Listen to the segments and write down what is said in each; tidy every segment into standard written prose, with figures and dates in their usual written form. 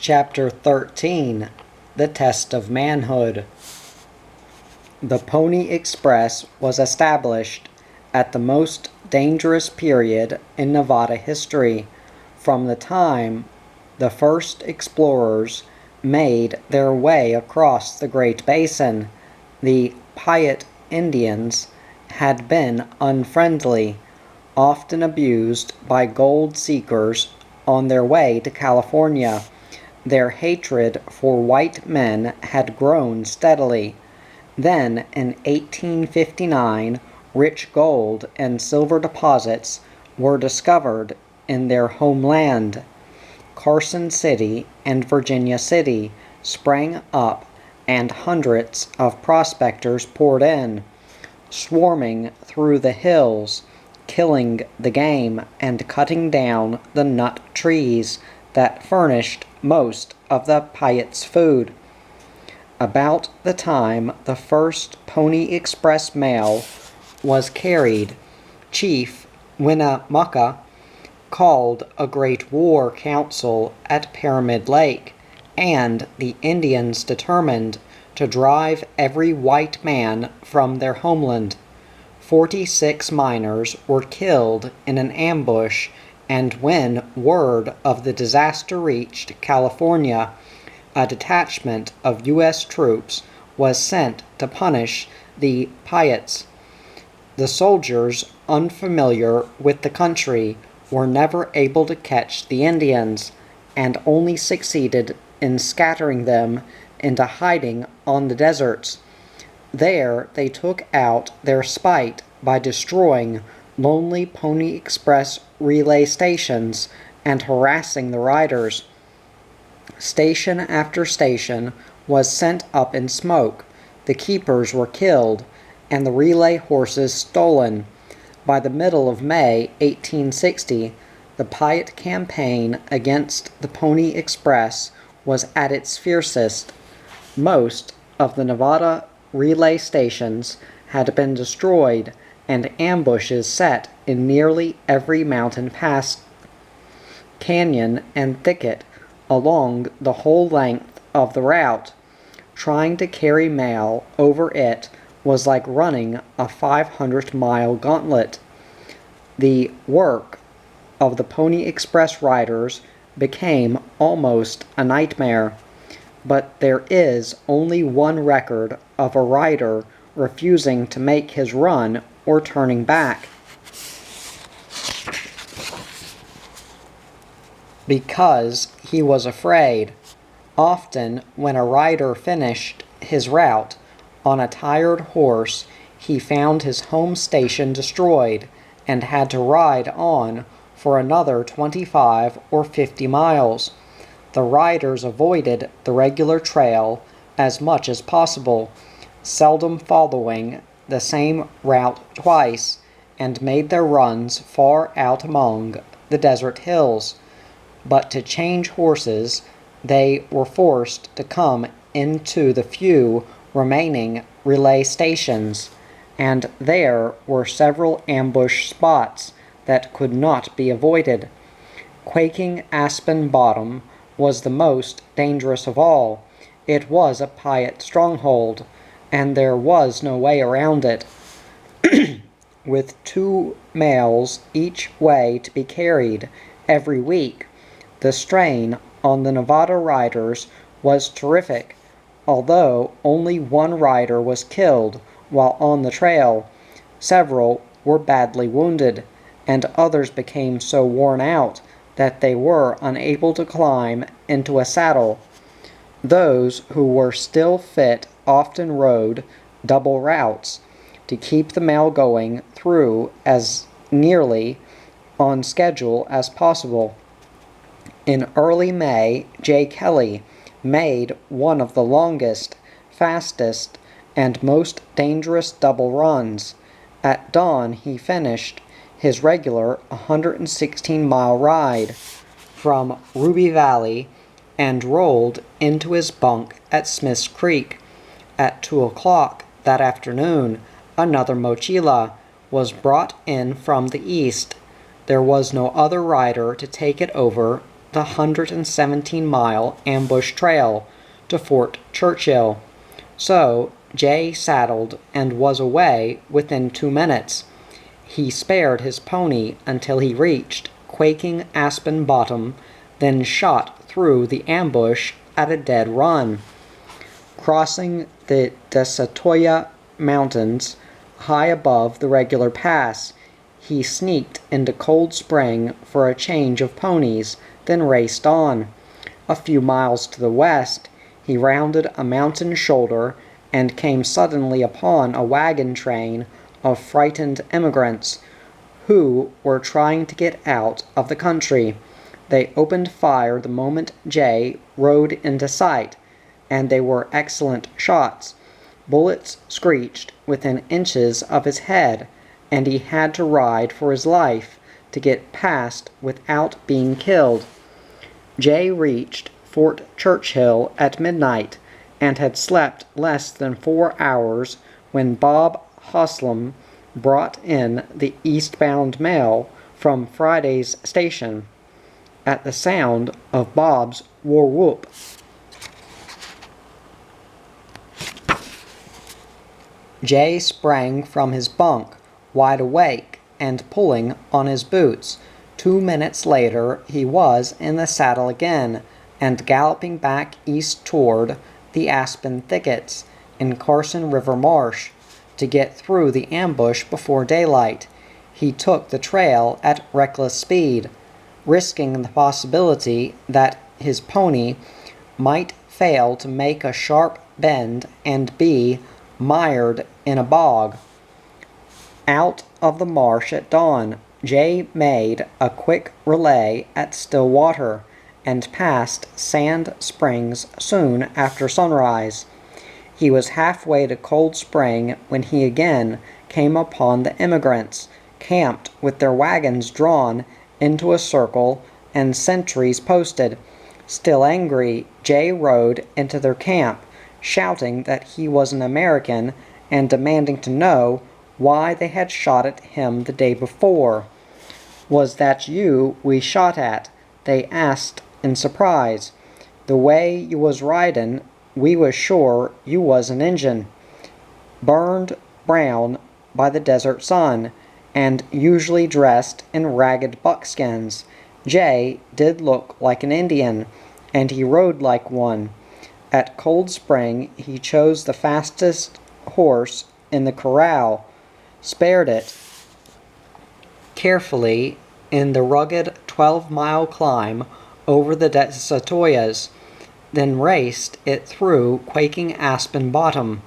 Chapter 13, The Test of Manhood. The Pony Express was established at the most dangerous period in Nevada history, from the time the first explorers made their way across the Great Basin. The Piute Indians had been unfriendly, often abused by gold seekers on their way to California. Their hatred for white men had grown steadily. Then, in 1859, rich gold and silver deposits were discovered in their homeland. Carson City and Virginia City sprang up, and hundreds of prospectors poured in, swarming through the hills, killing the game and cutting down the nut trees that furnished most of the Piute's food. About the time the first Pony Express mail was carried, Chief Winnemucca called a great war council at Pyramid Lake, and the Indians determined to drive every white man from their homeland. 46 miners were killed in an ambush, and when word of the disaster reached California, a detachment of U.S. troops was sent to punish the Piutes. The soldiers, unfamiliar with the country, were never able to catch the Indians, and only succeeded in scattering them into hiding on the deserts. There they took out their spite by destroying lonely Pony Express relay stations and harassing the riders. Station after station was sent up in smoke, the keepers were killed, and the relay horses stolen. By the middle of May 1860, the Piute campaign against the Pony Express was at its fiercest. Most of the Nevada relay stations had been destroyed, and ambushes set in nearly every mountain pass, canyon, and thicket along the whole length of the route. Trying to carry mail over it was like running a 500-mile gauntlet. The work of the Pony Express riders became almost a nightmare. But there is only one record of a rider refusing to make his run or turning back, because he was afraid. Often, when a rider finished his route on a tired horse, he found his home station destroyed and had to ride on for another 25 or 50 miles. The riders avoided the regular trail as much as possible, seldom following the same route twice, and made their runs far out among the desert hills. But to change horses, they were forced to come into the few remaining relay stations, and there were several ambush spots that could not be avoided. Quaking Aspen Bottom was the most dangerous of all. It was a Piute stronghold, and there was no way around it. With 2 mails each way to be carried every week, the strain on the Nevada riders was terrific. Although only one rider was killed while on the trail, several were badly wounded, and others became so worn out that they were unable to climb into a saddle. Those who were still fit often rode double routes to keep the mail going through as nearly on schedule as possible. In early May, J. Kelly made one of the longest, fastest, and most dangerous double runs. At dawn he finished his regular 116-mile ride from Ruby Valley and rolled into his bunk at Smith's Creek. At 2 o'clock that afternoon, another mochila was brought in from the east. There was no other rider to take it over the 117-mile ambush trail to Fort Churchill. So Jay saddled and was away within 2 minutes. He spared his pony until he reached quaking Aspen Bottom, then shot through the ambush at a dead run. Crossing the Desatoya Mountains high above the regular pass, he sneaked into Cold Spring for a change of ponies, then raced on. A few miles to the west, he rounded a mountain shoulder and came suddenly upon a wagon train of frightened immigrants who were trying to get out of the country. They opened fire the moment Jay rode into sight, and they were excellent shots. Bullets screeched within inches of his head, and he had to ride for his life to get past without being killed. Jay reached Fort Churchill at midnight, and had slept less than 4 hours when Bob Haslam brought in the eastbound mail from Friday's station. At the sound of Bob's war whoop, Jay sprang from his bunk, wide awake and pulling on his boots. 2 minutes later he was in the saddle again, and galloping back east toward the aspen thickets in Carson River Marsh to get through the ambush before daylight. He took the trail at reckless speed, risking the possibility that his pony might fail to make a sharp bend and be mired in a bog. Out of the marsh at dawn, Jay made a quick relay at Stillwater and passed Sand Springs soon after sunrise. He was halfway to Cold Spring when he again came upon the immigrants, camped with their wagons drawn into a circle and sentries posted. Still angry, Jay rode into their camp, shouting that he was an American and demanding to know why they had shot at him the day before. "Was that you we shot at?" they asked in surprise. "The way you was ridin', we was sure you was an Injun, burned brown by the desert sun, and usually dressed in ragged buckskins. Jay did look like an Indian, and he rode like one. At Cold Spring he chose the fastest horse in the corral, spared it carefully in the rugged 12-mile climb over the Desatoyas, then raced it through quaking Aspen Bottom.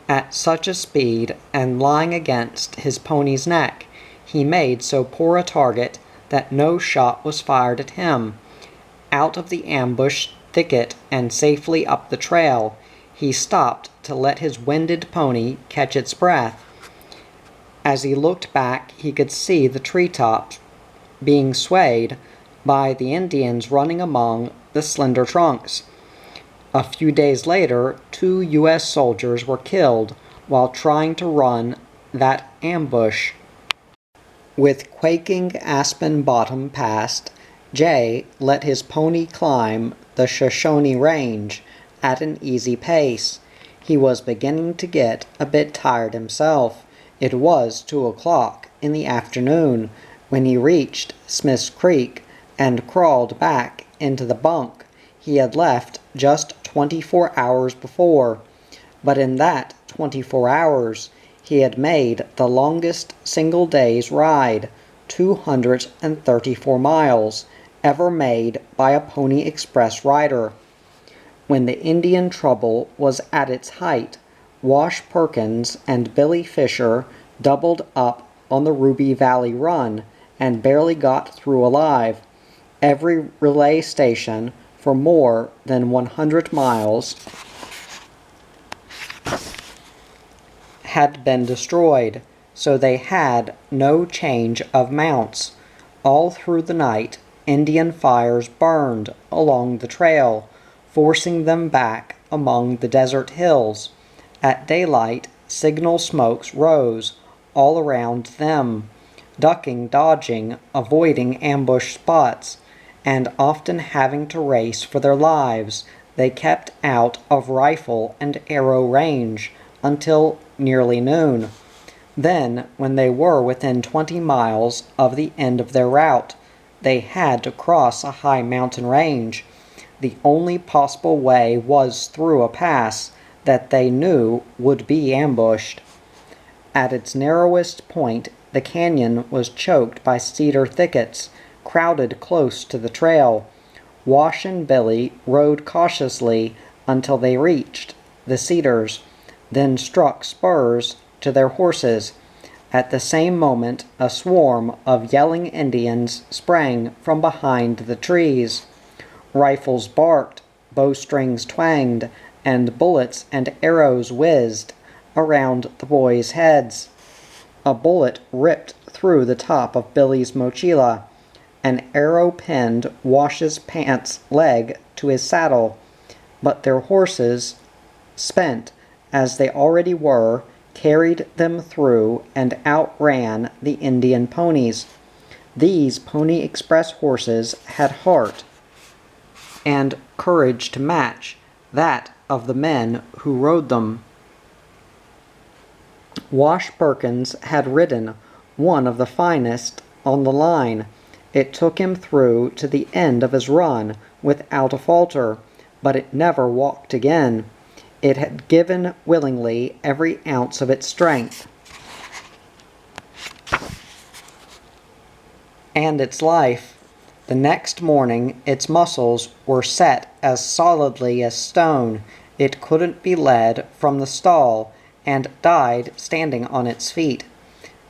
At such a speed, and lying against his pony's neck, he made so poor a target that no shot was fired at him. Out of the ambush thicket and safely up the trail, he stopped to let his winded pony catch its breath. As he looked back, he could see the treetops being swayed by the Indians running among the slender trunks. A few days later, 2 U.S. soldiers were killed while trying to run that ambush. With quaking Aspen Bottom passed, Jay let his pony climb the Shoshone Range at an easy pace. He was beginning to get a bit tired himself. It was 2 o'clock in the afternoon when he reached Smith's Creek and crawled back into the bunk he had left just 24 hours before. But in that 24 hours, he had made the longest single day's ride, 234 miles, ever made by a Pony Express rider. When the Indian trouble was at its height, Wash Perkins and Billy Fisher doubled up on the Ruby Valley Run and barely got through alive. Every relay station for more than 100 miles had been destroyed, so they had no change of mounts. All through the night, Indian fires burned along the trail, forcing them back among the desert hills. At daylight, signal smokes rose all around them, ducking, dodging, avoiding ambush spots, and often having to race for their lives, they kept out of rifle and arrow range until nearly noon. Then, when they were within 20 miles of the end of their route, they had to cross a high mountain range. The only possible way was through a pass that they knew would be ambushed. At its narrowest point, the canyon was choked by cedar thickets, crowded close to the trail. Wash and Billy rode cautiously until they reached the cedars, then struck spurs to their horses. At the same moment, a swarm of yelling Indians sprang from behind the trees. Rifles barked, bowstrings twanged, and bullets and arrows whizzed around the boys' heads. A bullet ripped through the top of Billy's mochila. An arrow pinned Wash's pants leg to his saddle, but their horses, spent as they already were, carried them through and outran the Indian ponies. These Pony Express horses had heart and courage to match that of the men who rode them. Wash Perkins had ridden one of the finest on the line. It took him through to the end of his run without a falter, but it never walked again. It had given willingly every ounce of its strength and its life. The next morning its muscles were set as solidly as stone. It couldn't be led from the stall, and died standing on its feet.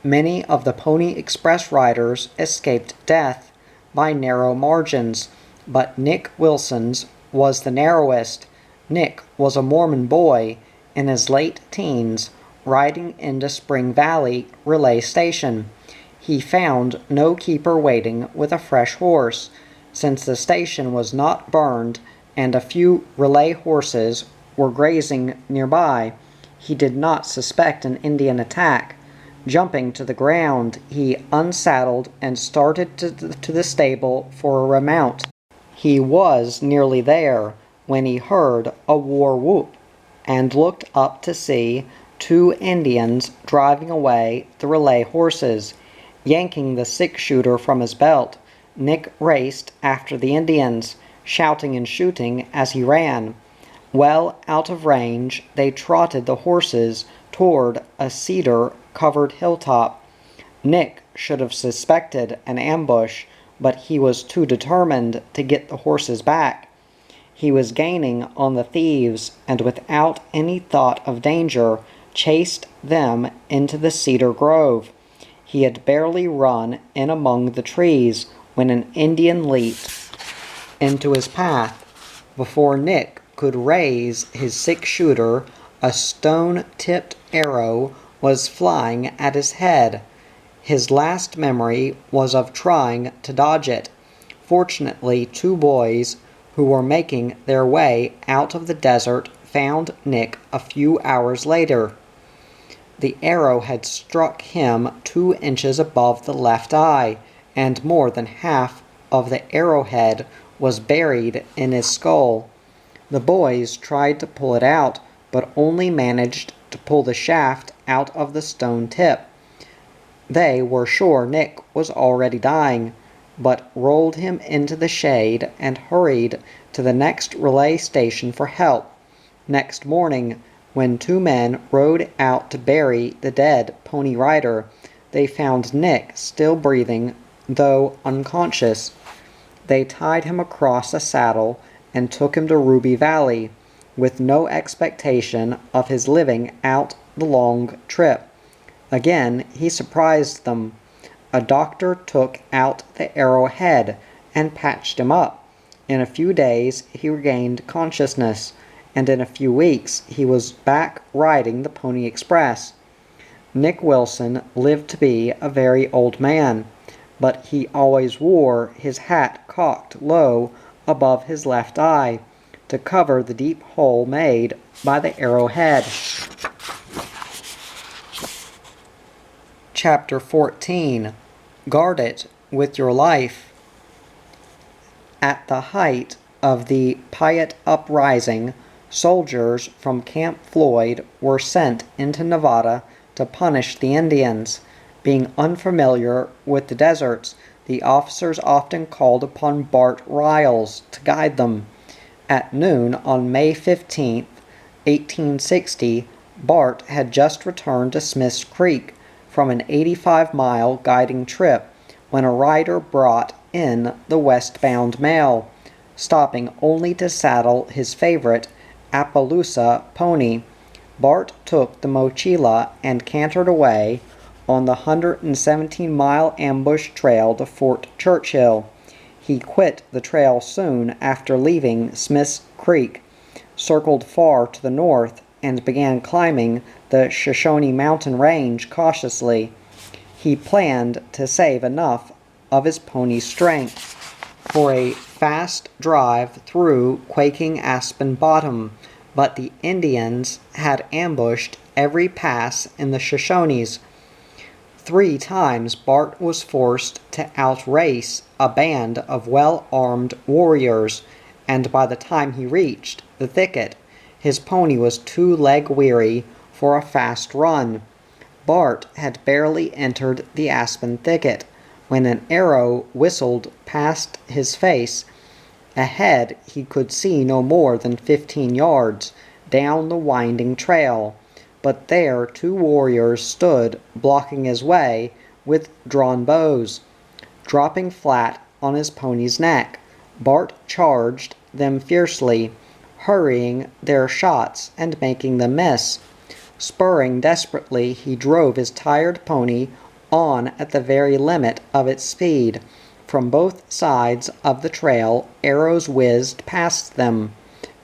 Many of the Pony Express riders escaped death by narrow margins, but Nick Wilson's was the narrowest. Nick was a Mormon boy in his late teens, riding into Spring Valley Relay Station. He found no keeper waiting with a fresh horse. Since the station was not burned and a few relay horses were grazing nearby, he did not suspect an Indian attack. Jumping to the ground, he unsaddled and started to the stable for a remount. He was nearly there when he heard a war whoop and looked up to see two Indians driving away the relay horses. Yanking the six-shooter from his belt, Nick raced after the Indians, shouting and shooting as he ran. Well out of range, they trotted the horses toward a cedar-covered hilltop. Nick should have suspected an ambush, but he was too determined to get the horses back. He was gaining on the thieves, and without any thought of danger, chased them into the cedar grove. He had barely run in among the trees when an Indian leaped into his path. Before Nick could raise his six-shooter, a stone-tipped arrow was flying at his head. His last memory was of trying to dodge it. Fortunately, two boys who were making their way out of the desert found Nick a few hours later. The arrow had struck him 2 inches above the left eye, and more than half of the arrowhead was buried in his skull. The boys tried to pull it out, but only managed to pull the shaft out of the stone tip. They were sure Nick was already dying, but rolled him into the shade and hurried to the next relay station for help. Next morning, when 2 men rode out to bury the dead Pony Rider, they found Nick still breathing, though unconscious. They tied him across a saddle and took him to Ruby Valley, with no expectation of his living out the long trip. Again, he surprised them. A doctor took out the arrowhead and patched him up. In a few days, he regained consciousness, and in a few weeks he was back riding the Pony Express. Nick Wilson lived to be a very old man, but he always wore his hat cocked low above his left eye to cover the deep hole made by the arrowhead. Chapter 14. Guard it with your life. At the height of the Piute Uprising, soldiers from Camp Floyd were sent into Nevada to punish the Indians. Being unfamiliar with the deserts, the officers often called upon Bart Riles to guide them. At noon on May 15, 1860, Bart had just returned to Smith's Creek from an 85-mile guiding trip when a rider brought in the westbound mail, stopping only to saddle his favorite Appaloosa pony. Bart took the mochila and cantered away on the 117-mile ambush trail to Fort Churchill. He quit the trail soon after leaving Smith's Creek, circled far to the north, and began climbing the Shoshone Mountain Range cautiously. He planned to save enough of his pony's strength for a fast drive through quaking Aspen Bottom, but the Indians had ambushed every pass in the Shoshones. 3 times Bart was forced to outrace a band of well-armed warriors, and by the time he reached the thicket, his pony was too leg-weary for a fast run. Bart had barely entered the aspen thicket when an arrow whistled past his face. Ahead he could see no more than 15 yards down the winding trail, but there 2 warriors stood blocking his way with drawn bows. Dropping flat on his pony's neck, Bart charged them fiercely, hurrying their shots and making them miss. Spurring desperately, he drove his tired pony on at the very limit of its speed. From both sides of the trail, arrows whizzed past them,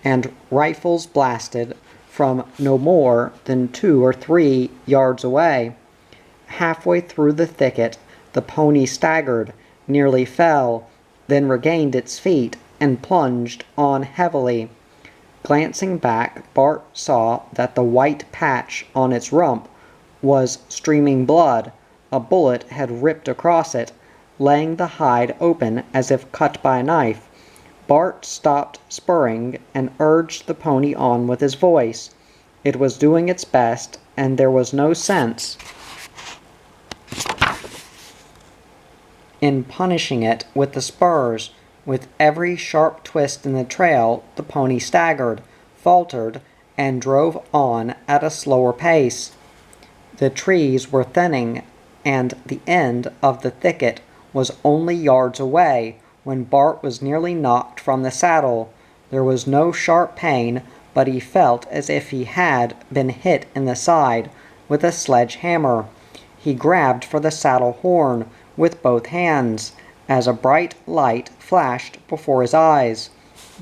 and rifles blasted from no more than 2 or 3 yards away. Halfway through the thicket, the pony staggered, nearly fell, then regained its feet and plunged on heavily. Glancing back, Bart saw that the white patch on its rump was streaming blood. A bullet had ripped across it, laying the hide open as if cut by a knife. Bart stopped spurring and urged the pony on with his voice. It was doing its best, and there was no sense in punishing it with the spurs. With every sharp twist in the trail, the pony staggered, faltered, and drove on at a slower pace. The trees were thinning, and the end of the thicket was only yards away when Bart was nearly knocked from the saddle. There was no sharp pain, but he felt as if he had been hit in the side with a sledgehammer. He grabbed for the saddle horn with both hands as a bright light flashed before his eyes.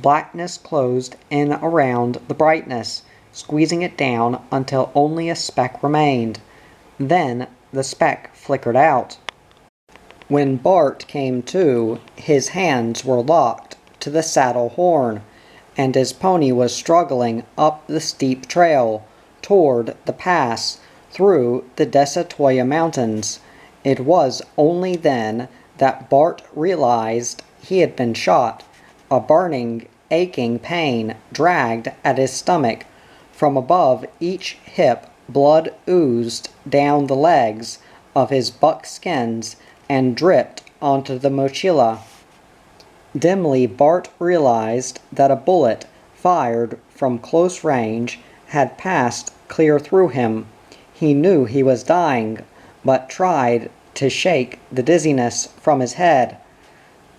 Blackness closed in around the brightness, squeezing it down until only a speck remained. Then the speck flickered out. When Bart came to, his hands were locked to the saddle horn, and his pony was struggling up the steep trail toward the pass through the Desatoya Mountains. It was only then that Bart realized he had been shot. A burning, aching pain dragged at his stomach. From above each hip, blood oozed down the legs of his buckskins and dripped onto the mochila. Dimly, Bart realized that a bullet, fired from close range, had passed clear through him. He knew he was dying, but tried to shake the dizziness from his head,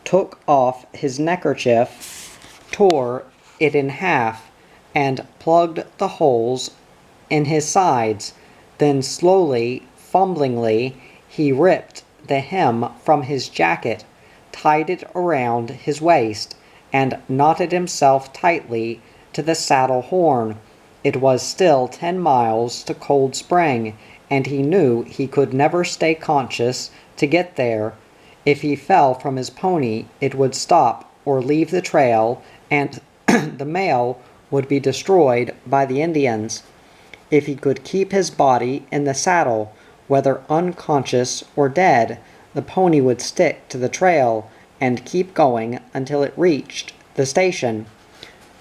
took off his neckerchief, tore it in half, and plugged the holes in his sides. Then slowly, fumblingly, he ripped the hem from his jacket, tied it around his waist, and knotted himself tightly to the saddle horn. It was still 10 miles to Cold Spring, and he knew he could never stay conscious to get there. If he fell from his pony, it would stop or leave the trail, and the mail would be destroyed by the Indians. If he could keep his body in the saddle, whether unconscious or dead, the pony would stick to the trail, and keep going until it reached the station.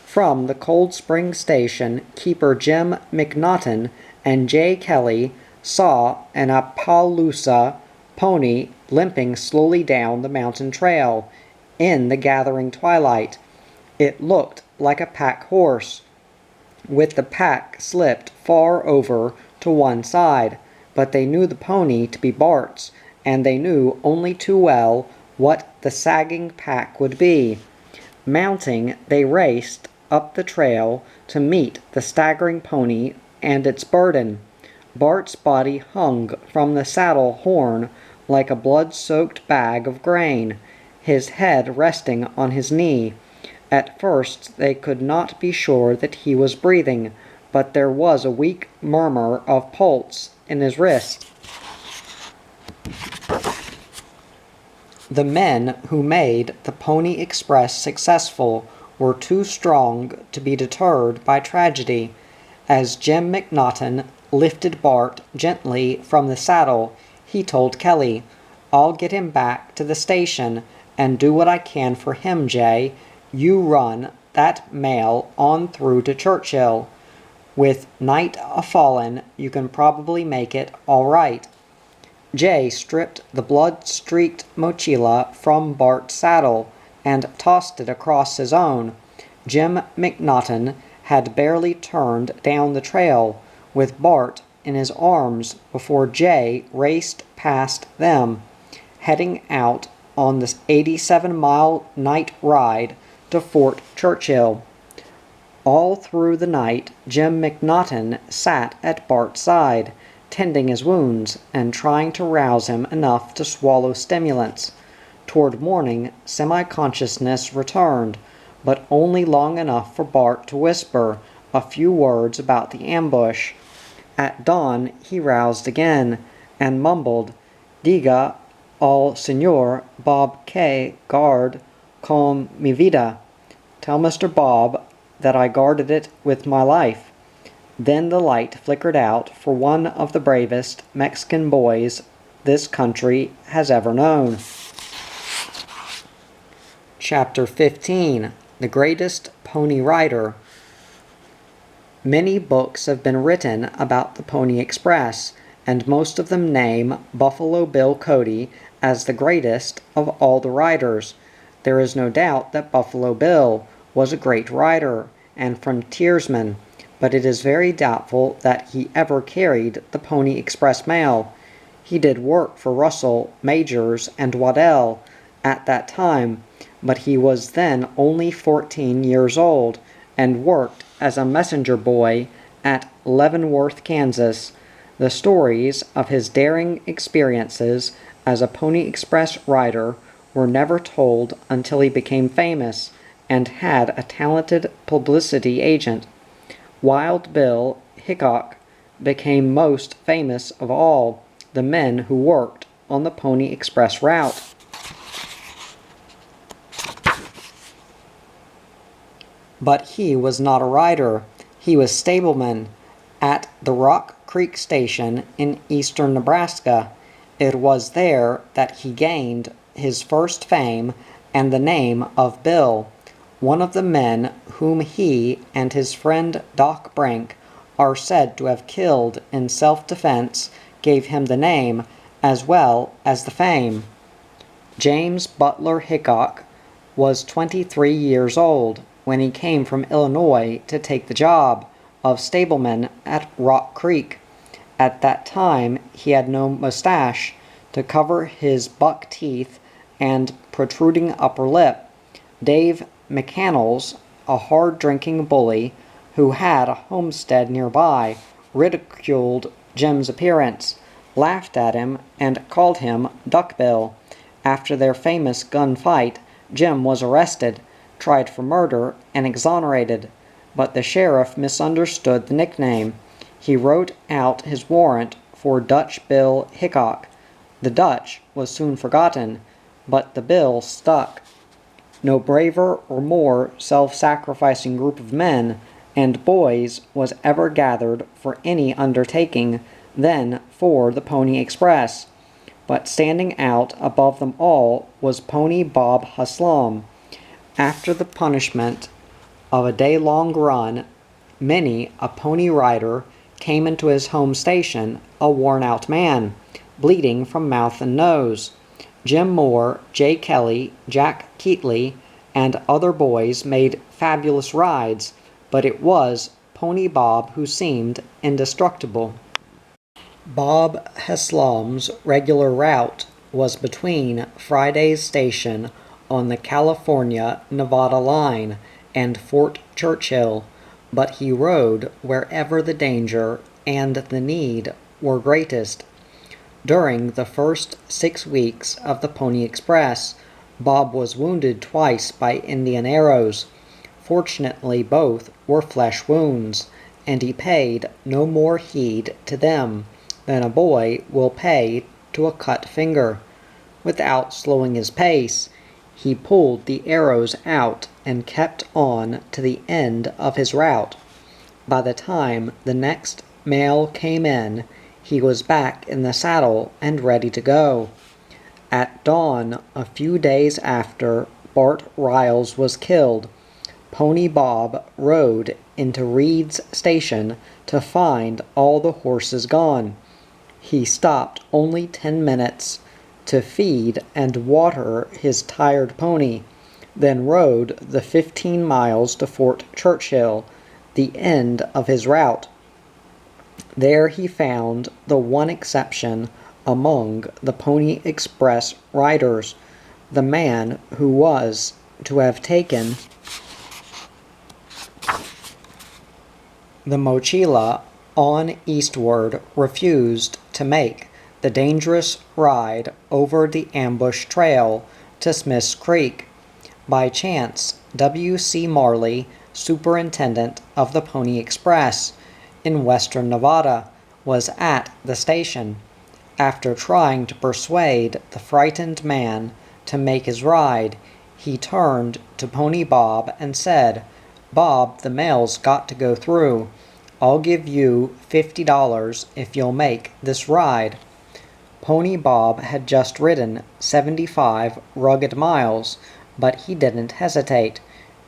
From the Cold Spring Station, keeper Jim McNaughton and Jay Kelly saw an Appaloosa pony limping slowly down the mountain trail in the gathering twilight. It looked like a pack horse, with the pack slipped far over to one side, but they knew the pony to be Bart's, and they knew only too well what the sagging pack would be. Mounting, they raced up the trail to meet the staggering pony and its burden. Bart's body hung from the saddle horn like a blood-soaked bag of grain, his head resting on his knee. At first they could not be sure that he was breathing, but there was a weak murmur of pulse in his wrist. The men who made the Pony Express successful were too strong to be deterred by tragedy. As Jim McNaughton lifted Bart gently from the saddle, he told Kelly, "I'll get him back to the station and do what I can for him, Jay. You run that mail on through to Churchill. With night a-fallen, you can probably make it all right." Jay stripped the blood-streaked mochila from Bart's saddle and tossed it across his own. Jim McNaughton had barely turned down the trail, with Bart in his arms, before Jay raced past them, heading out on the 87-mile night ride to Fort Churchill. All through the night, Jim McNaughton sat at Bart's side, tending his wounds and trying to rouse him enough to swallow stimulants. Toward morning, semi-consciousness returned, but only long enough for Bart to whisper a few words about the ambush. At dawn, he roused again and mumbled, "Diga al Señor Bob K. guard con mi vida." "Tell Mr. Bob that I guarded it with my life." Then the light flickered out for one of the bravest Mexican boys this country has ever known. Chapter 15. The Greatest Pony Rider. Many books have been written about the Pony Express, and most of them name Buffalo Bill Cody as the greatest of all the riders. There is no doubt that Buffalo Bill was a great rider and frontiersman, but it is very doubtful that he ever carried the Pony Express mail. He did work for Russell, Majors, and Waddell at that time, but he was then only 14 years old and worked as a messenger boy at Leavenworth, Kansas. The stories of his daring experiences as a Pony Express rider were never told until he became famous and had a talented publicity agent. Wild Bill Hickok became most famous of all the men who worked on the Pony Express route. But he was not a rider. He was stableman at the Rock Creek Station in eastern Nebraska. It was there that he gained his first fame and the name of Bill. One of the men whom he and his friend Doc Brink are said to have killed in self-defense gave him the name as well as the fame. James Butler Hickok was 23 years old when he came from Illinois to take the job of stableman at Rock Creek. At that time, he had no mustache to cover his buck teeth and protruding upper lip. Dave McCannels, a hard-drinking bully who had a homestead nearby, ridiculed Jim's appearance, laughed at him, and called him Duckbill. After their famous gunfight, Jim was arrested, tried for murder, and exonerated, but the sheriff misunderstood the nickname. He wrote out his warrant for Dutch Bill Hickok. The Dutch was soon forgotten, but the bill stuck. No braver or more self-sacrificing group of men and boys was ever gathered for any undertaking than for the Pony Express. but standing out above them all was Pony Bob Haslam. After the punishment of a day-long run, many a pony rider came into his home station a worn-out man, bleeding from mouth and nose. Jim Moore, Jay Kelly, Jack Keatley, and other boys made fabulous rides, but it was Pony Bob who seemed indestructible. Bob Haslam's regular route was between Friday's station on the California-Nevada line and Fort Churchill, but he rode wherever the danger and the need were greatest. During the first 6 weeks of the Pony Express, Bob was wounded twice by Indian arrows. Fortunately, both were flesh wounds, and he paid no more heed to them than a boy will pay to a cut finger. Without slowing his pace, he pulled the arrows out and kept on to the end of his route. By the time the next mail came in, he was back in the saddle and ready to go. At dawn, a few days after Bart Riles was killed, Pony Bob rode into Reed's station to find all the horses gone. He stopped only 10 minutes to feed and water his tired pony, then rode the 15 miles to Fort Churchill, the end of his route. There he found the one exception among the Pony Express riders, the man who was to have taken the mochila on eastward refused to make the dangerous ride over the ambush trail to Smith's Creek. By chance, W.C. Marley, superintendent of the Pony Express in western Nevada, was at the station. After trying to persuade the frightened man to make his ride, he turned to Pony Bob and said, "Bob, the mail's got to go through. I'll give you $50 if you'll make this ride." Pony Bob had just ridden 75 rugged miles, but he didn't hesitate.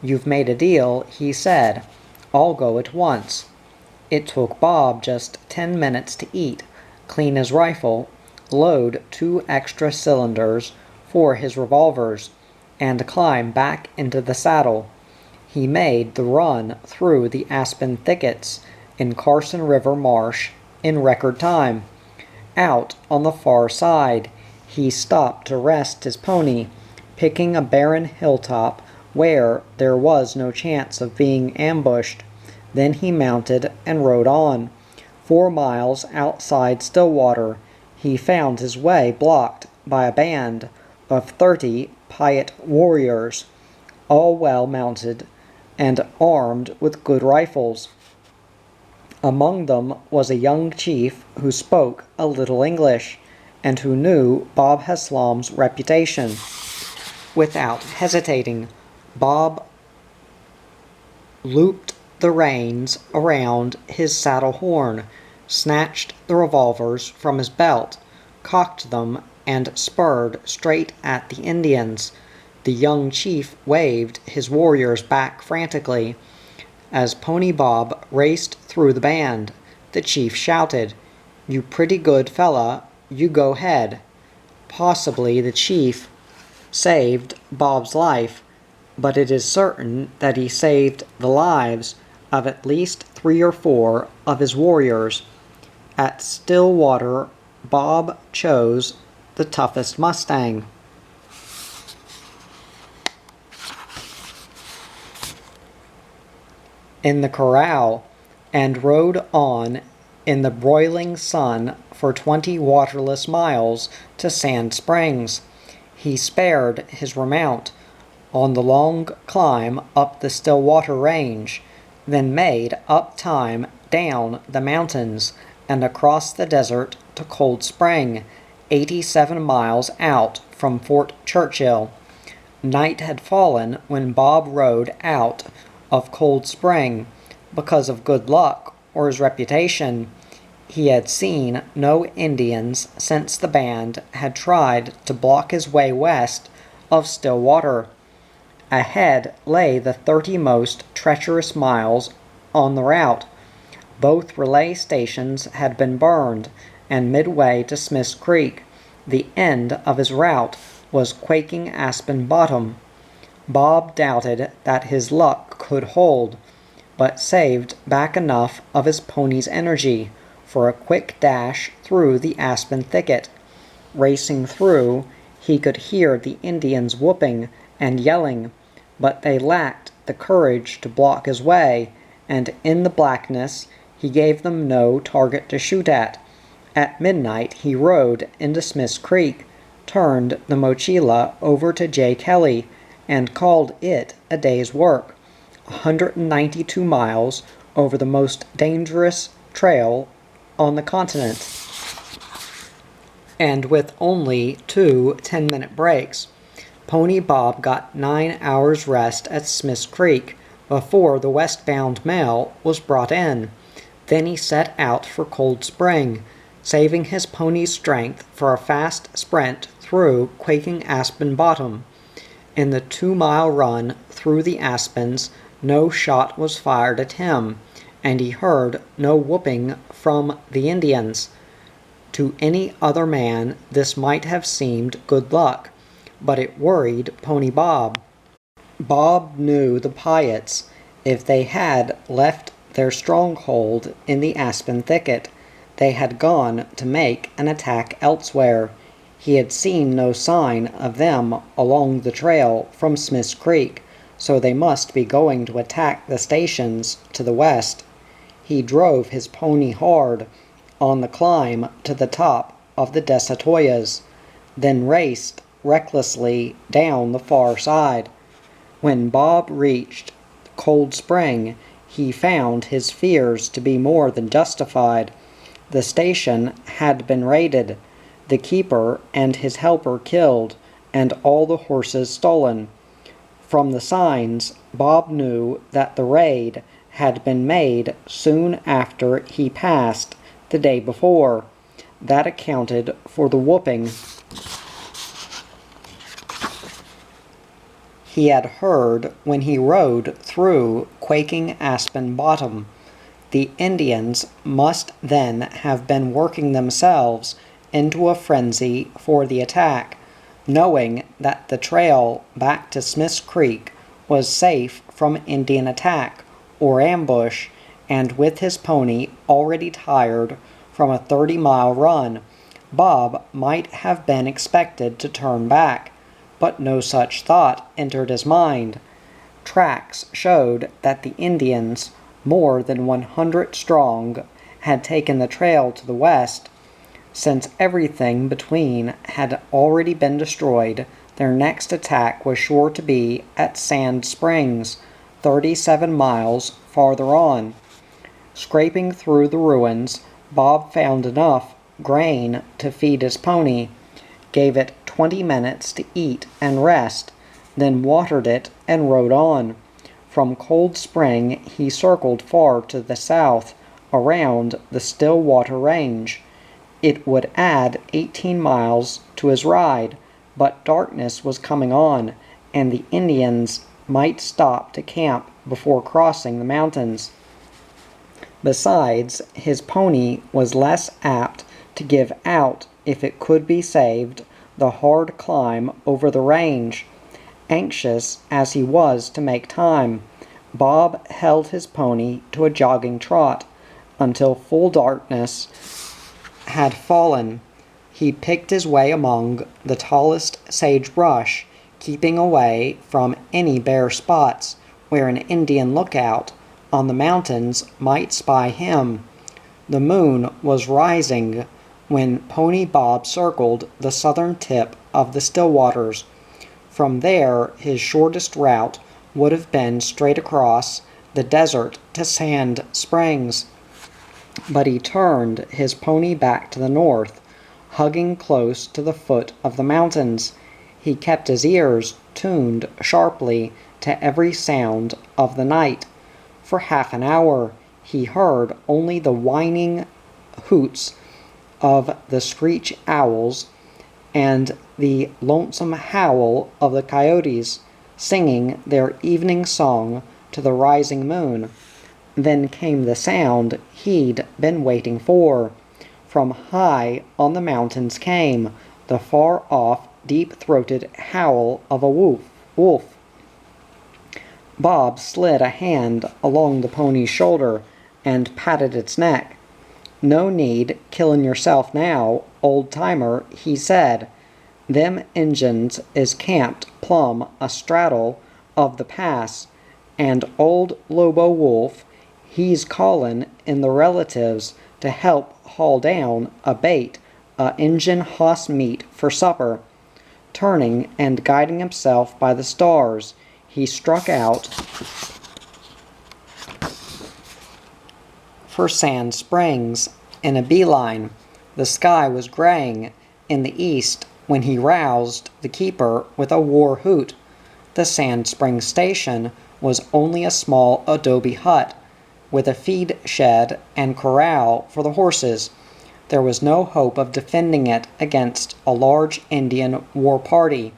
"You've made a deal," he said. "I'll go at once." It took Bob just 10 minutes to eat, clean his rifle, load 2 extra cylinders for his revolvers, and climb back into the saddle. He made the run through the aspen thickets in Carson River Marsh in record time. Out on the far side, he stopped to rest his pony, picking a barren hilltop where there was no chance of being ambushed. Then he mounted and rode on. 4 miles outside Stillwater, he found his way blocked by a band of 30 Piute warriors, all well mounted and armed with good rifles. Among them was a young chief who spoke a little English, and who knew Bob Haslam's reputation. Without hesitating, Bob looped the reins around his saddle horn, snatched the revolvers from his belt, cocked them, and spurred straight at the Indians. The young chief waved his warriors back frantically. As Pony Bob raced through the band, the chief shouted, "You pretty good fella, you go ahead." Possibly the chief saved Bob's life, but it is certain that he saved the lives of at least 3 or 4 of his warriors. At Stillwater, Bob chose the toughest Mustang. In the corral, and rode on in the broiling sun for 20 waterless miles to Sand Springs. He spared his remount on the long climb up the Stillwater Range, then made up time down the mountains and across the desert to Cold Spring, 87 miles out from Fort Churchill. Night had fallen when Bob rode out of Cold Spring. Because of good luck or his reputation, He had seen no Indians since the band had tried to block his way west of Stillwater. Ahead lay the 30 most treacherous miles on the route. Both relay stations had been burned, and midway to Smith's Creek, the end of his route was quaking Aspen Bottom. Bob doubted that his luck could hold, but saved back enough of his pony's energy for a quick dash through the aspen thicket. Racing through, he could hear the Indians whooping and yelling, but they lacked the courage to block his way, and in the blackness he gave them no target to shoot at. At midnight he rode into Smith's Creek, turned the mochila over to Jay Kelly, and called it a day's work. 192 miles over the most dangerous trail on the continent, and with only 2 10-minute breaks. Pony Bob got 9 hours rest at Smith's Creek before the westbound mail was brought in. Then he set out for Cold Spring, saving his pony's strength for a fast sprint through quaking Aspen Bottom. In the 2-mile run through the aspens, no shot was fired at him, and he heard no whooping from the Indians. To any other man this might have seemed good luck, but it worried Pony Bob. Bob knew the Piutes, if they had left their stronghold in the aspen thicket, they had gone to make an attack elsewhere. He had seen no sign of them along the trail from Smith's Creek, so they must be going to attack the stations to the west. He drove his pony hard on the climb to the top of the Desatoyas, then raced recklessly down the far side. When Bob reached Cold Spring, he found his fears to be more than justified. The station had been raided, the keeper and his helper killed, and all the horses stolen. From the signs, Bob knew that the raid had been made soon after he passed the day before. That accounted for the whooping he had heard when he rode through quaking Aspen Bottom. The Indians must then have been working themselves into a frenzy for the attack, knowing that the trail back to Smith's Creek was safe from Indian attack or ambush, and with his pony already tired from a 30-mile run, Bob might have been expected to turn back, but no such thought entered his mind. Tracks showed that the Indians, more than 100 strong, had taken the trail to the west. Since everything between had already been destroyed, their next attack was sure to be at Sand Springs, 37 miles farther on. Scraping through the ruins, Bob found enough grain to feed his pony, gave it 20 minutes to eat and rest, then watered it and rode on. From Cold Spring he circled far to the south, around the Stillwater Range. It would add 18 miles to his ride, but darkness was coming on, and the Indians might stop to camp before crossing the mountains. Besides, his pony was less apt to give out if it could be saved the hard climb over the range. Anxious as he was to make time, Bob held his pony to a jogging trot until full darkness had fallen. He picked his way among the tallest sagebrush, keeping away from any bare spots where an Indian lookout on the mountains might spy him. The moon was rising when Pony Bob circled the southern tip of the Stillwaters. From there, his shortest route would have been straight across the desert to Sand Springs. But he turned his pony back to the north, hugging close to the foot of the mountains. He kept his ears tuned sharply to every sound of the night. For half an hour he heard only the whining hoots of the screech owls and the lonesome howl of the coyotes singing their evening song to the rising moon. Then came the sound he'd been waiting for. From high on the mountains came the far-off, deep-throated howl of a wolf. Bob slid a hand along the pony's shoulder and patted its neck. "No need killin' yourself now, old-timer," he said. "Them Injuns is camped plumb astraddle of the pass, and old Lobo Wolf, he's callin' in the relatives to help haul down a bait Injun hoss meat for supper." Turning and guiding himself by the stars, he struck out for Sand Springs in a beeline. The sky was graying in the east when he roused the keeper with a war hoot. The Sand Springs station was only a small adobe hut, with a feed shed and corral for the horses. There was no hope of defending it against a large Indian war party.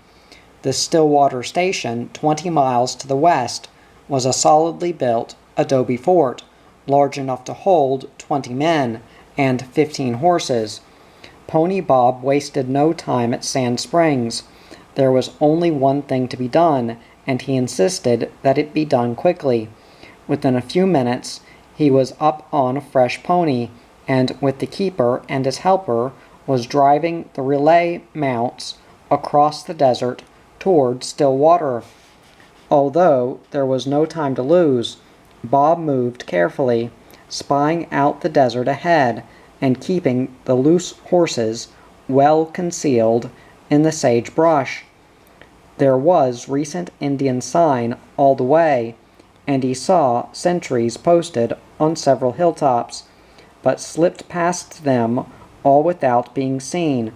The Stillwater station, 20 miles to the west, was a solidly built adobe fort, large enough to hold 20 men and 15 horses. Pony Bob wasted no time at Sand Springs. There was only one thing to be done, and he insisted that it be done quickly. Within a few minutes, he was up on a fresh pony, and with the keeper and his helper, was driving the relay mounts across the desert toward Stillwater. Although there was no time to lose, Bob moved carefully, spying out the desert ahead and keeping the loose horses well concealed in the sagebrush. There was recent Indian sign all the way, and he saw sentries posted on several hilltops, but slipped past them all without being seen.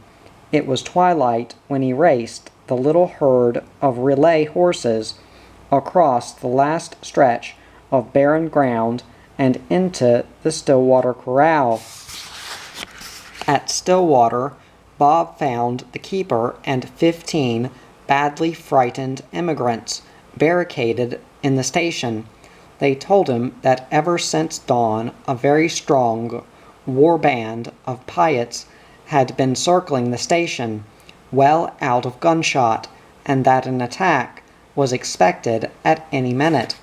It was twilight when he raced the little herd of relay horses across the last stretch of barren ground and into the Stillwater corral. At Stillwater, Bob found the keeper and 15 badly frightened immigrants barricaded in the station. They told him that ever since dawn a very strong war band of Piutes had been circling the station, well out of gunshot, and that an attack was expected at any minute.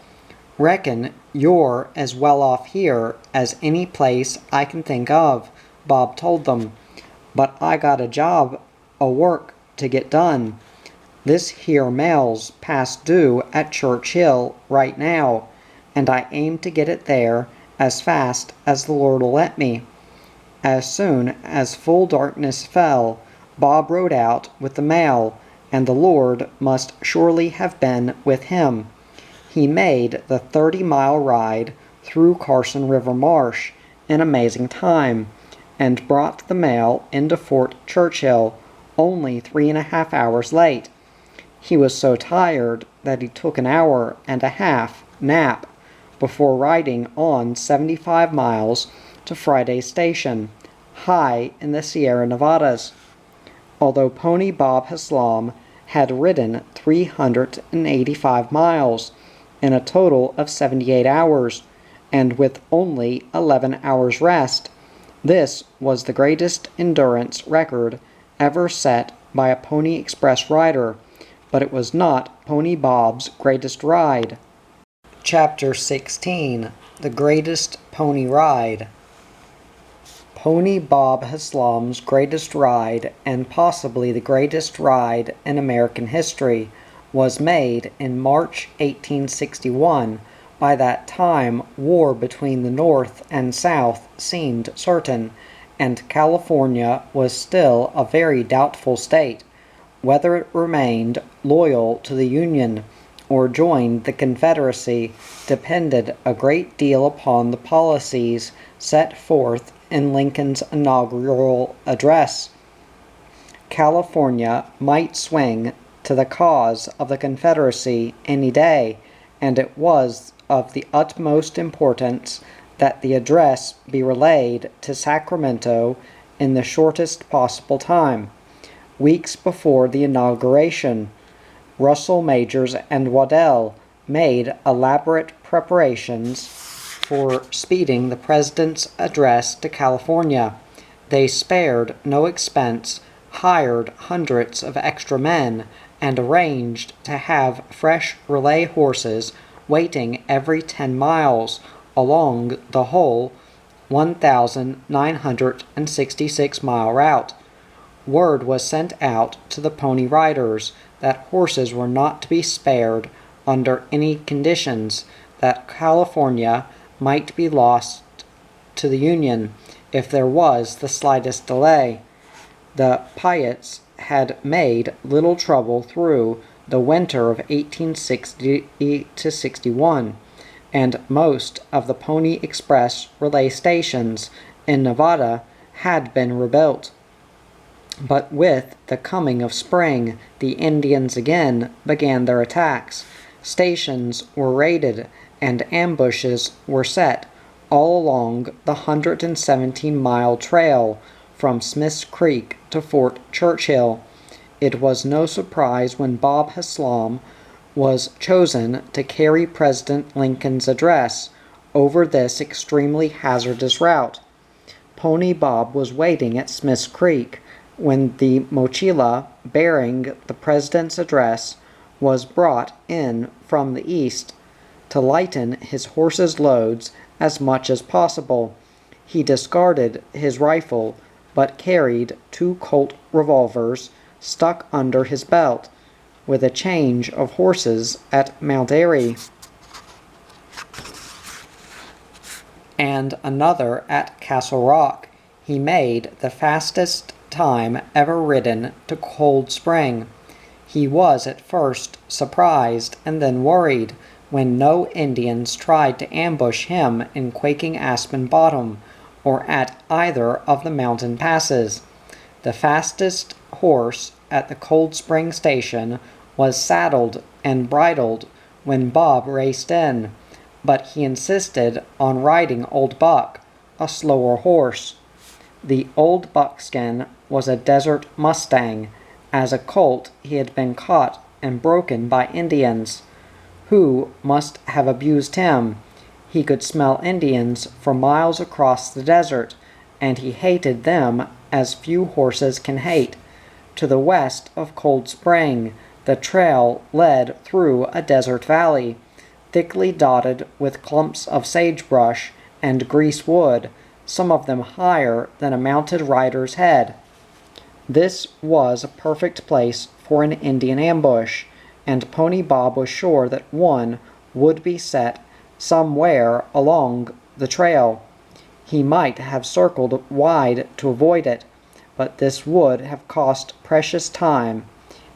"Reckon you're as well off here as any place I can think of," Bob told them. "But I got a job o' work to get done. This here mail's past due at Church Hill right now, and I aim to get it there as fast as the Lord'll let me." As soon as full darkness fell, Bob rode out with the mail, and the Lord must surely have been with him. He made the 30-mile ride through Carson River Marsh in amazing time, and brought the mail into Fort Churchill only 3.5 hours late. He was so tired that he took an hour and a half nap before riding on 75 miles to Friday's station, high in the Sierra Nevadas. Although Pony Bob Haslam had ridden 385 miles in a total of 78 hours, and with only 11 hours rest, this was the greatest endurance record ever set by a Pony Express rider, but it was not Pony Bob's greatest ride. Chapter 16. The Greatest Pony Ride. Pony Bob Haslam's greatest ride, and possibly the greatest ride in American history, was made in March 1861. By that time, war between the North and South seemed certain, and California was still a very doubtful state. Whether it remained loyal to the Union or joined the Confederacy depended a great deal upon the policies set forth in Lincoln's inaugural address. California might swing to the cause of the Confederacy any day, and it was of the utmost importance that the address be relayed to Sacramento in the shortest possible time. Weeks before the inauguration, Russell Majors and Waddell made elaborate preparations for speeding the president's address to California. They spared no expense, hired hundreds of extra men, and arranged to have fresh relay horses waiting every 10 miles along the whole 1,966-mile route. Word was sent out to the Pony Riders that horses were not to be spared under any conditions, that California might be lost to the Union if there was the slightest delay. The Piutes had made little trouble through the winter of 1860-61, and most of the Pony Express relay stations in Nevada had been rebuilt. But with the coming of spring, the Indians again began their attacks. Stations were raided and ambushes were set all along the 117-mile trail from Smith's Creek to Fort Churchill. It was no surprise when Bob Haslam was chosen to carry President Lincoln's address over this extremely hazardous route. Pony Bob was waiting at Smith's Creek when the mochila bearing the president's address was brought in from the east. To lighten his horse's loads as much as possible, he discarded his rifle, but carried 2 Colt revolvers stuck under his belt. With a change of horses at Mount Airy and another at Castle Rock, he made the fastest time ever ridden to Cold Spring. He was at first surprised and then worried when no Indians tried to ambush him in Quaking Aspen Bottom or at either of the mountain passes. The fastest horse at the Cold Spring Station was saddled and bridled when Bob raced in, but he insisted on riding Old Buck, a slower horse. The Old Buckskin was a desert mustang. As a colt, he had been caught and broken by Indians, who must have abused him. He could smell Indians for miles across the desert, and he hated them as few horses can hate. To the west of Cold Spring, the trail led through a desert valley, thickly dotted with clumps of sagebrush and greasewood, some of them higher than a mounted rider's head. This was a perfect place for an Indian ambush, and Pony Bob was sure that one would be set somewhere along the trail. He might have circled wide to avoid it, but this would have cost precious time.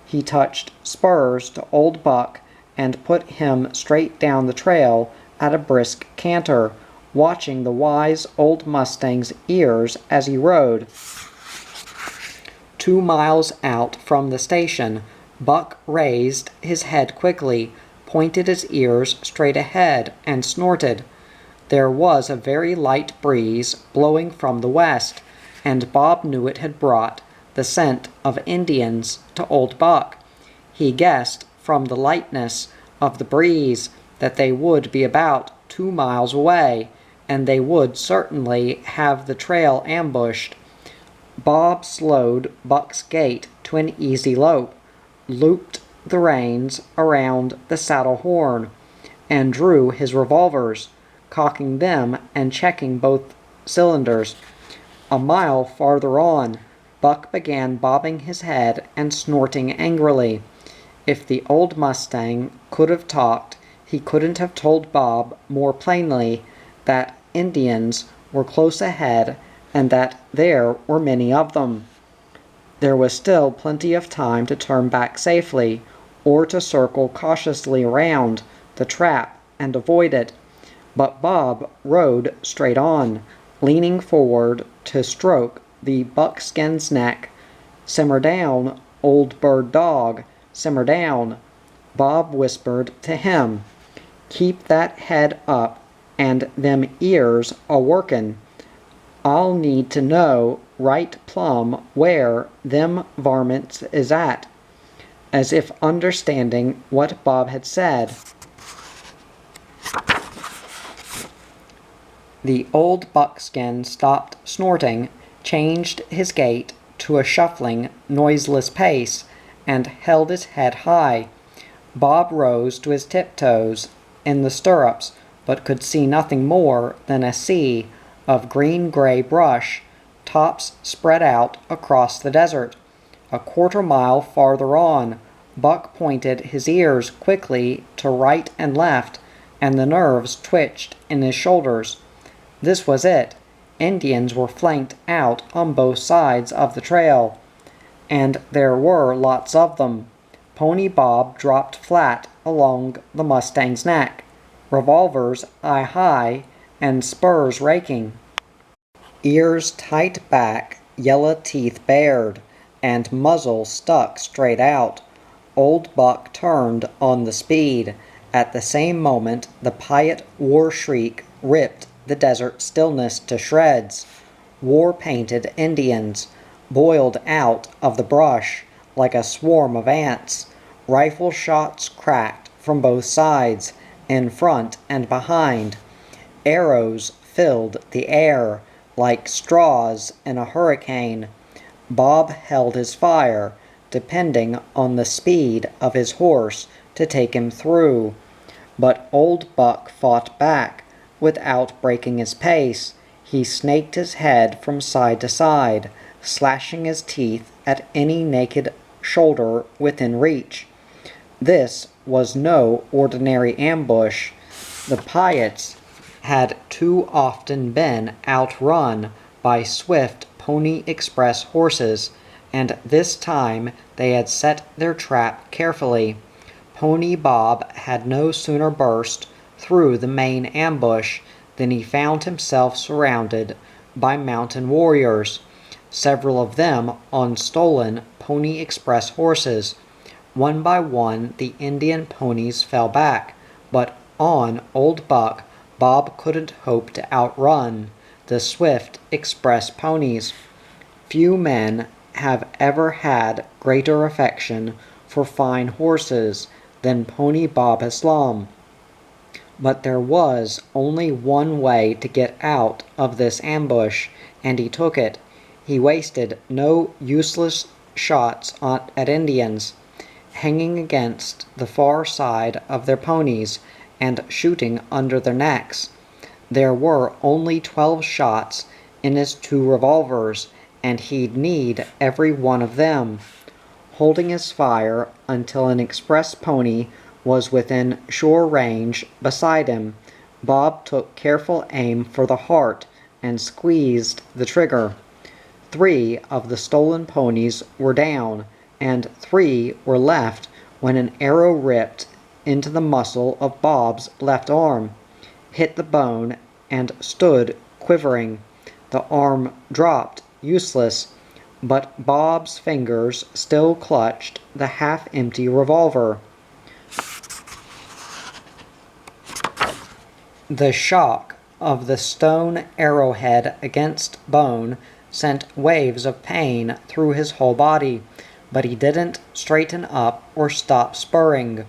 He touched spurs to Old Buck and put him straight down the trail at a brisk canter, watching the wise old mustang's ears as he rode. 2 miles out from the station, Buck raised his head quickly, pointed his ears straight ahead, and snorted. There was a very light breeze blowing from the west, and Bob knew it had brought the scent of Indians to Old Buck. He guessed from the lightness of the breeze that they would be about 2 miles away, and they would certainly have the trail ambushed. Bob slowed Buck's gait to an easy lope, looped the reins around the saddle horn, and drew his revolvers, cocking them and checking both cylinders. A mile farther on, Buck began bobbing his head and snorting angrily. If the old mustang could have talked, he couldn't have told Bob more plainly that Indians were close ahead and that there were many of them. There was still plenty of time to turn back safely, or to circle cautiously around the trap and avoid it. But Bob rode straight on, leaning forward to stroke the buckskin's neck. "Simmer down, old bird dog, simmer down," Bob whispered to him. "Keep that head up and them ears a-workin'. I'll need to know right plumb where them varmints is at," as if understanding what Bob had said. The old buckskin stopped snorting, changed his gait to a shuffling, noiseless pace, and held his head high. Bob rose to his tiptoes in the stirrups, but could see nothing more than a sea of green-gray brush, tops spread out across the desert. A quarter-mile farther on, Buck pointed his ears quickly to right and left, and the nerves twitched in his shoulders. This was it. Indians were flanked out on both sides of the trail, and there were lots of them. Pony Bob dropped flat along the mustang's neck, revolvers eye high and spurs raking. Ears tight back, yellow teeth bared, and muzzle stuck straight out. Old Buck turned on the speed. At the same moment, the piot war shriek ripped the desert stillness to shreds. War-painted Indians boiled out of the brush like a swarm of ants. Rifle shots cracked from both sides, in front and behind. Arrows filled the air like straws in a hurricane. Bob held his fire, depending on the speed of his horse to take him through. But old Buck fought back. Without breaking his pace, he snaked his head from side to side, slashing his teeth at any naked shoulder within reach. This was no ordinary ambush. The Piutes had too often been outrun by swift Pony Express horses, and this time they had set their trap carefully. Pony Bob had no sooner burst through the main ambush than he found himself surrounded by mountain warriors, several of them on stolen Pony Express horses. One by one the Indian ponies fell back, but on Old Buck, Bob couldn't hope to outrun the swift express ponies. Few men have ever had greater affection for fine horses than Pony Bob Islam. But there was only one way to get out of this ambush, and he took it. He wasted no useless shots at Indians, hanging against the far side of their ponies and shooting under their necks. There were only 12 shots in his 2 revolvers, and he'd need every one of them. Holding his fire until an express pony was within sure range beside him, Bob took careful aim for the heart and squeezed the trigger. 3 of the stolen ponies were down, and 3 were left when an arrow ripped into the muscle of Bob's left arm, hit the bone, and stood quivering. The arm dropped, useless, but Bob's fingers still clutched the half-empty revolver. The shock of the stone arrowhead against bone sent waves of pain through his whole body, but he didn't straighten up or stop spurring.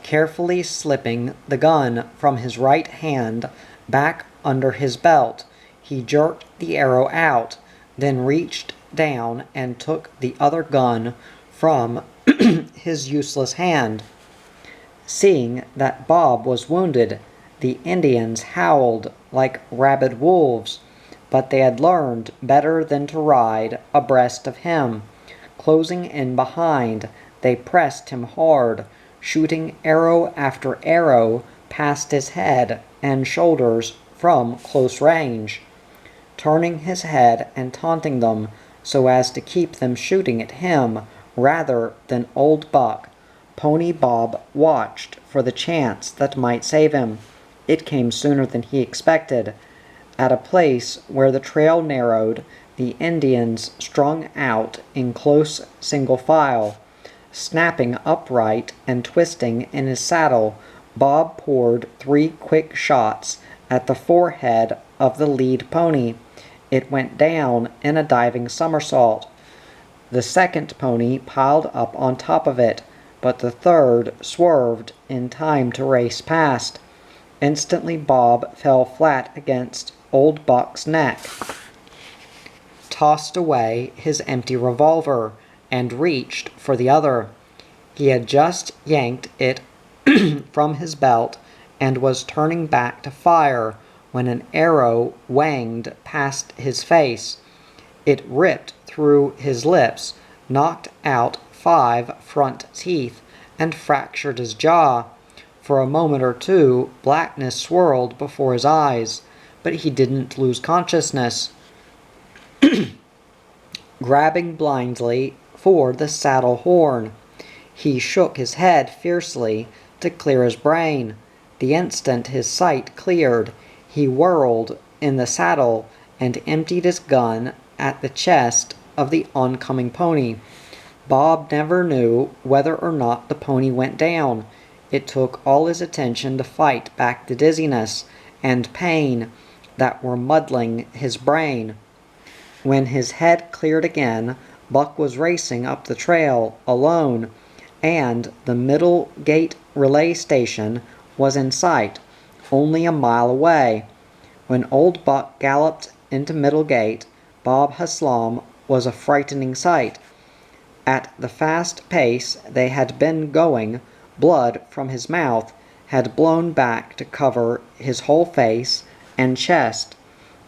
Carefully slipping the gun from his right hand back under his belt, he jerked the arrow out, then reached down and took the other gun from his useless hand. Seeing that Bob was wounded, the Indians howled like rabid wolves, but they had learned better than to ride abreast of him. Closing in behind, they pressed him hard, shooting arrow after arrow past his head and shoulders from close range, turning his head and taunting them so as to keep them shooting at him rather than Old Buck. Pony Bob watched for the chance that might save him. It came sooner than he expected. At a place where the trail narrowed, the Indians strung out in close single file. Snapping upright and twisting in his saddle, Bob poured 3 quick shots, at the forehead of the lead pony. It went down in a diving somersault. The second pony piled up on top of it, but the third swerved in time to race past. Instantly Bob fell flat against Old Buck's neck, tossed away his empty revolver, and reached for the other. He had just yanked it from his belt and was turning back to fire when an arrow wanged past his face. It ripped through his lips, knocked out 5 front teeth, and fractured his jaw. For a moment or two, blackness swirled before his eyes, but he didn't lose consciousness. Grabbing blindly for the saddle horn, he shook his head fiercely to clear his brain. The instant his sight cleared, he whirled in the saddle and emptied his gun at the chest of the oncoming pony. Bob never knew whether or not the pony went down. It took all his attention to fight back the dizziness and pain that were muddling his brain. When his head cleared again, Buck was racing up the trail alone, and the Middle Gate relay station was in sight, only a mile away. When Old Buck galloped into Middle Gate, Bob Haslam was a frightening sight. At the fast pace they had been going, blood from his mouth had blown back to cover his whole face and chest,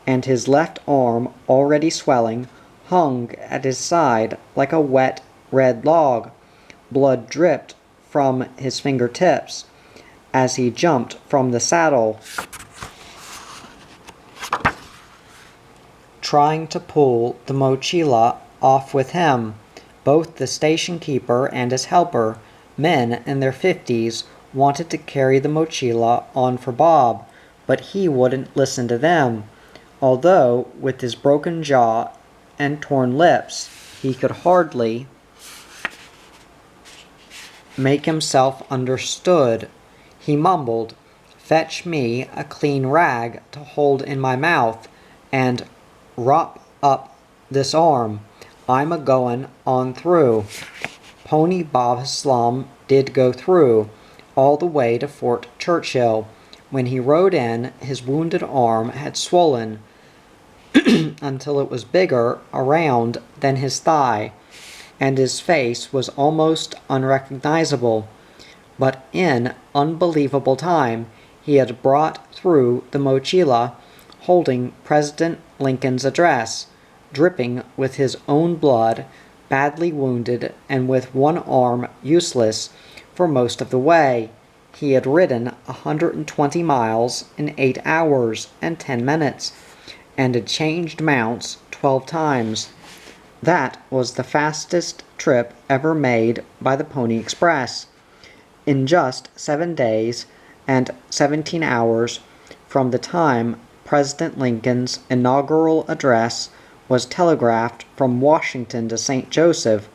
and his left arm, already swelling, hung at his side like a wet red log. Blood dripped from his fingertips as he jumped from the saddle, trying to pull the mochila off with him. Both the station keeper and his helper, men in their 50s, wanted to carry the mochila on for Bob, but he wouldn't listen to them. Although, with his broken jaw and torn lips, he could hardly make himself understood. He mumbled, "Fetch me a clean rag to hold in my mouth, and wrop up this arm. I'm a-goin' on through." Pony Bob Haslam did go through, all the way to Fort Churchill. When he rode in, his wounded arm had swollen until it was bigger around than his thigh, and his face was almost unrecognizable. But in unbelievable time, he had brought through the mochila, holding President Lincoln's address, dripping with his own blood, badly wounded, and with one arm useless for most of the way. He had ridden 120 miles in 8 hours and 10 minutes, and had changed mounts 12 times. That was the fastest trip ever made by the Pony Express. In just 7 days and 17 hours from the time President Lincoln's inaugural address was telegraphed from Washington to St. Joseph,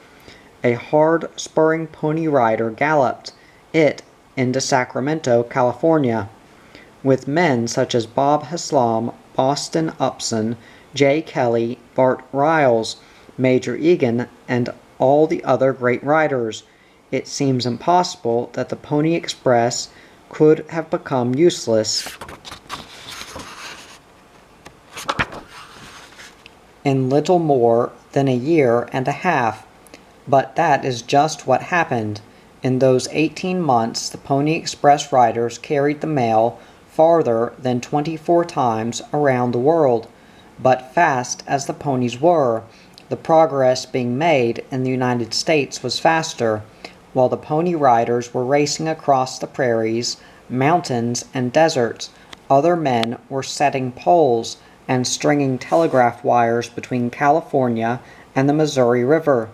a hard-spurring pony rider galloped it into Sacramento, California, with men such as Bob Haslam, Boston Upson, Jay Kelly, Bart Riles, Major Egan, and all the other great riders. It seems impossible that the Pony Express could have become useless in little more than a year and a half. But that is just what happened. In those 18 months, the Pony Express riders carried the mail farther than 24 times around the world. But fast as the ponies were, the progress being made in the United States was faster. While the pony riders were racing across the prairies, mountains, and deserts, other men were setting poles and stringing telegraph wires between California and the Missouri River.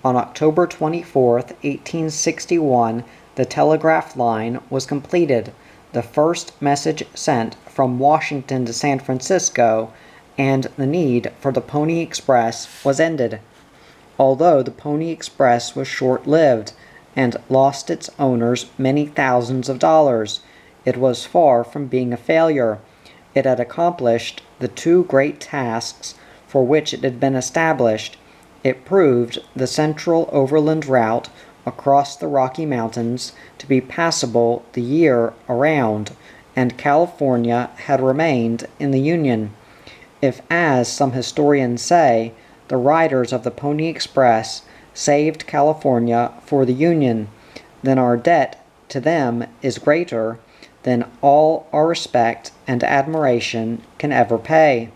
On October 24, 1861, the telegraph line was completed, the first message sent from Washington to San Francisco, and the need for the Pony Express was ended. Although the Pony Express was short-lived and lost its owners many thousands of dollars, it was far from being a failure. it had accomplished the two great tasks for which it had been established. It proved the central overland route across the Rocky Mountains to be passable the year around, and California had remained in the Union. If, as some historians say, the riders of the Pony Express saved California for the Union, then our debt to them is greater than all our respect and admiration can ever pay.